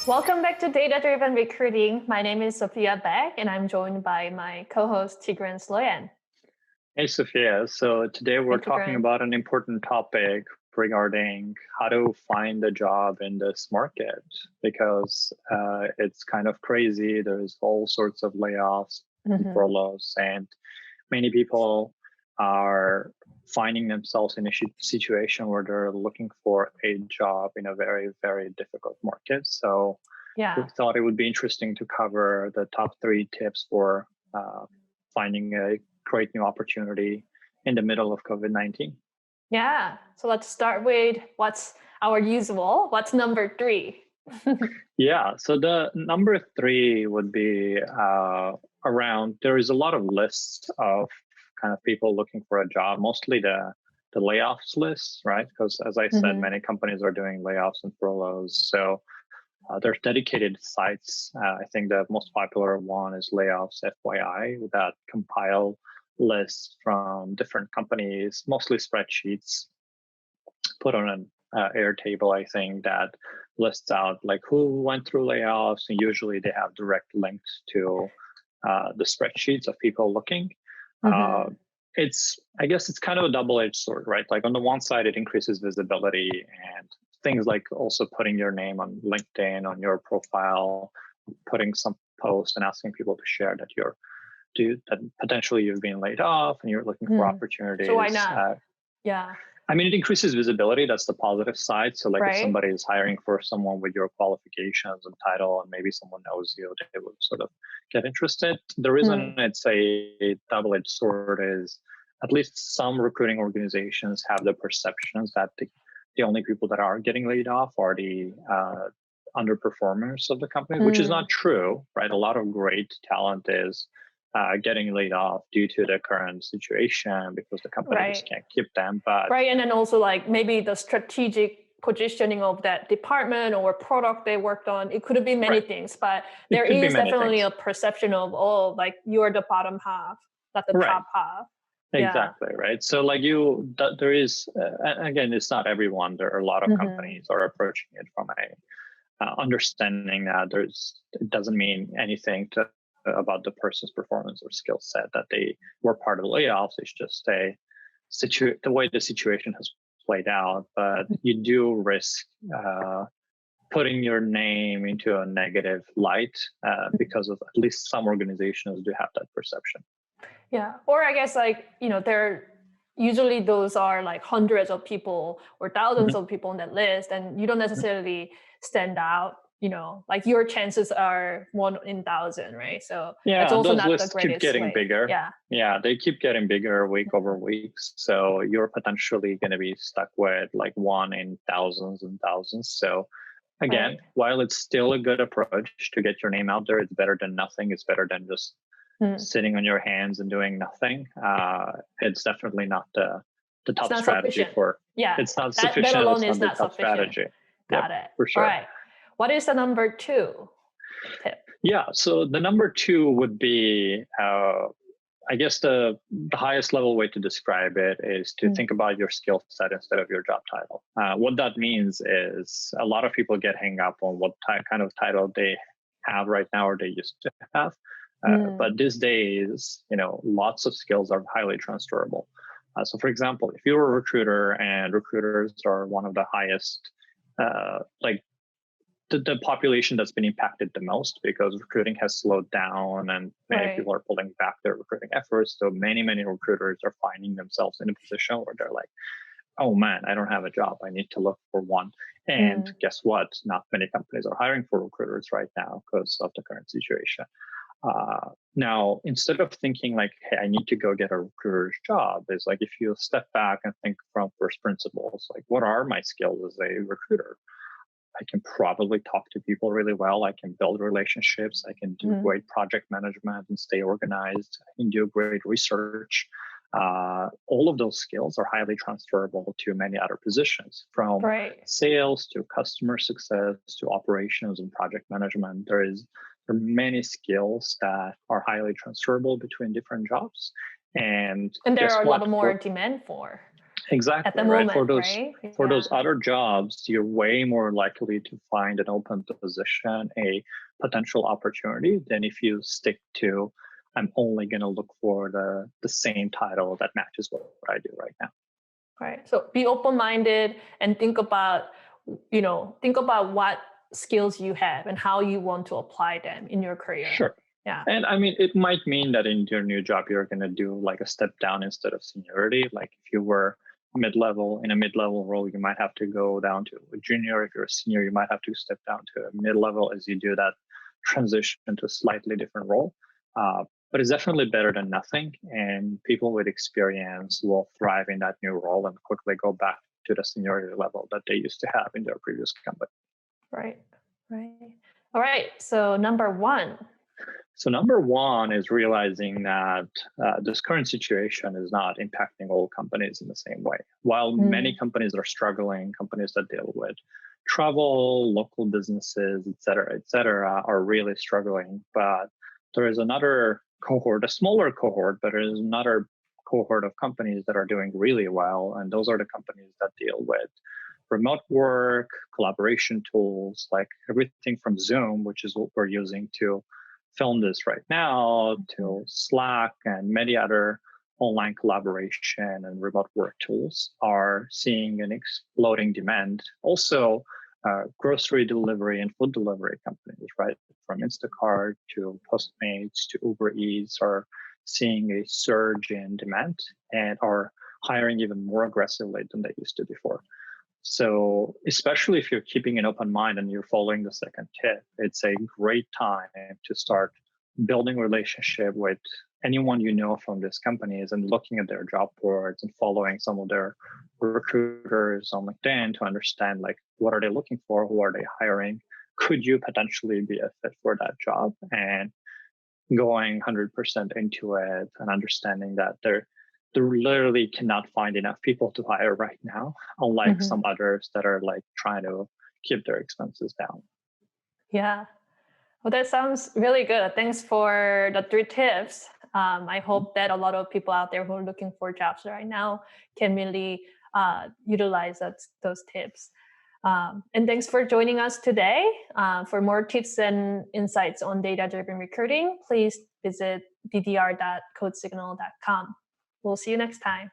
Welcome back to Data Driven Recruiting. My name is Sophia Beck, and I'm joined by my co-host Tigran Sloyan. Hey, Sophia. So today we're talking Tigran. about an important topic regarding how to find a job in this market because it's kind of crazy. There's all sorts of layoffs and furloughs, and many people are finding themselves in a situation where they're looking for a job in a very, very difficult market. So we thought it would be interesting to cover the top 3 tips for finding a great new opportunity in the middle of COVID-19. Yeah. So let's start with what's number 3? Yeah. So the number 3 would be around, there is a lot of lists of kind of people looking for a job, mostly the layoffs lists, right? Because as I said, many companies are doing layoffs and furloughs. So there's dedicated sites. I think the most popular one is Layoffs FYI that compile lists from different companies, mostly spreadsheets, put on an Airtable, I think, that lists out like who went through layoffs, and usually they have direct links to the spreadsheets of people looking. I guess it's kind of a double-edged sword, right? Like on the one side, it increases visibility and things like also putting your name on LinkedIn, on your profile, putting some post and asking people to share that that potentially you've been laid off and you're looking for opportunities. So why not? Yeah. I mean, it increases visibility. That's the positive side. So like if somebody is hiring for someone with your qualifications and title, and maybe someone knows you, they would sort of get interested. The reason it's a double-edged sword is at least some recruiting organizations have the perceptions that the only people that are getting laid off are the underperformers of the company, which is not true, right? A lot of great talent is getting laid off due to the current situation because the company just can't keep them. But and then also like maybe the strategic positioning of that department or product they worked on, it could have been many things, but there is definitely a perception of, like you're the bottom half, not the top half. Exactly, right? So like there is, again, it's not everyone. There are a lot of companies are approaching it from a understanding that it doesn't mean anything about the person's performance or skill set that they were part of the layoffs. It's just the way the situation has played out. But you do risk putting your name into a negative light because of at least some organizations do have that perception. Yeah. Or I guess usually those are like hundreds of people or thousands of people on that list, and you don't necessarily stand out. Like your chances are 1 in 1,000, right? So it's also those not lists the greatest keep getting way. bigger. Yeah, they keep getting bigger week over week. So you're potentially going to be stuck with like 1 in thousands and thousands. So again, while it's still a good approach to get your name out there, it's better than nothing. It's better than just sitting on your hands and doing nothing. It's definitely not the top strategy sufficient. It's not sufficient. That alone it's is not not the top sufficient. strategy. Got it. For sure. All right. What is the number 2 tip? Yeah. So the number 2 would be, I guess the highest level way to describe it is to think about your skill set instead of your job title. What that means is a lot of people get hung up on what kind of title they have right now or they used to have. But these days, lots of skills are highly transferable. So for example, if you're a recruiter, and recruiters are one of the highest, the population that's been impacted the most because recruiting has slowed down and many people are pulling back their recruiting efforts. So many recruiters are finding themselves in a position where they're like, oh man, I don't have a job. I need to look for one. And guess what? Not many companies are hiring for recruiters right now because of the current situation. Now, instead of thinking like, hey, I need to go get a recruiter's job, is like if you step back and think from first principles, like what are my skills as a recruiter? I can probably talk to people really well. I can build relationships. I can do great project management and stay organized. I can do great research. All of those skills are highly transferable to many other positions, from sales to customer success to operations and project management. There are many skills that are highly transferable between different jobs. And there are a lot more demand for. at Exactly, the right. moment, right? For Yeah. those other jobs, you're way more likely to find an open position, a potential opportunity, than if you stick to, I'm only going to look for the same title that matches what I do right now. Right. So be open-minded and think about what skills you have and how you want to apply them in your career. Sure. Yeah. And I mean, it might mean that in your new job, you're going to do like a step down instead of seniority. Like if you were mid-level in a mid-level role, you might have to go down to a junior. If you're a senior, you might have to step down to a mid-level as you do that transition to a slightly different role. But it's definitely better than nothing. And people with experience will thrive in that new role and quickly go back to the seniority level that they used to have in their previous company. Right. Right. All right. So number one. So number one is realizing that this current situation is not impacting all companies in the same way. While many companies are struggling, companies that deal with travel, local businesses, et cetera, are really struggling. But there is another cohort, a smaller cohort, but there is another cohort of companies that are doing really well. And those are the companies that deal with remote work, collaboration tools, like everything from Zoom, which is what we're using to film this right now, to Slack and many other online collaboration and remote work tools are seeing an exploding demand. Also, grocery delivery and food delivery companies, right? From Instacart to Postmates to Uber Eats are seeing a surge in demand and are hiring even more aggressively than they used to before. So especially if you're keeping an open mind and you're following the second tip, it's a great time to start building relationship with anyone you know from these companies and looking at their job boards and following some of their recruiters on LinkedIn to understand like what are they looking for, who are they hiring, could you potentially be a fit for that job, and going 100% into it and understanding that they literally cannot find enough people to hire right now, unlike some others that are like trying to keep their expenses down. Yeah. Well, that sounds really good. Thanks for the 3 tips. I hope that a lot of people out there who are looking for jobs right now can really utilize those tips. And thanks for joining us today. For more tips and insights on data-driven recruiting, please visit ddr.codesignal.com. We'll see you next time.